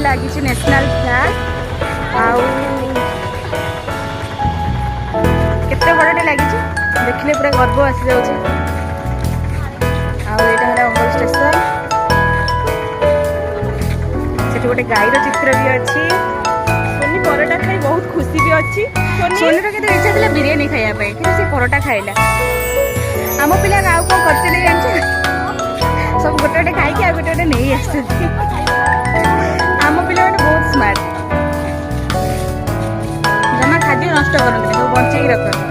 लगी national flag आउ केते बड़टे लगी देखने पूरा गर्व आसी जाऊँ। आईटा अंगोल स्टेशन से गोटे गाईर चित्र भी अच्छी। सोनी परोटा खाई बहुत खुशी भी अच्छी। सोनी के इच्छा था बिरियानी खायापी कि परोटा खाइला। आम पिला गाँव कौन करते जान सब गोटे गोटे खाई गोटे गोटे नहीं आस आम पिला बहुत स्मार्ट जमा खाद्य नष्ट करते सब बचे रख।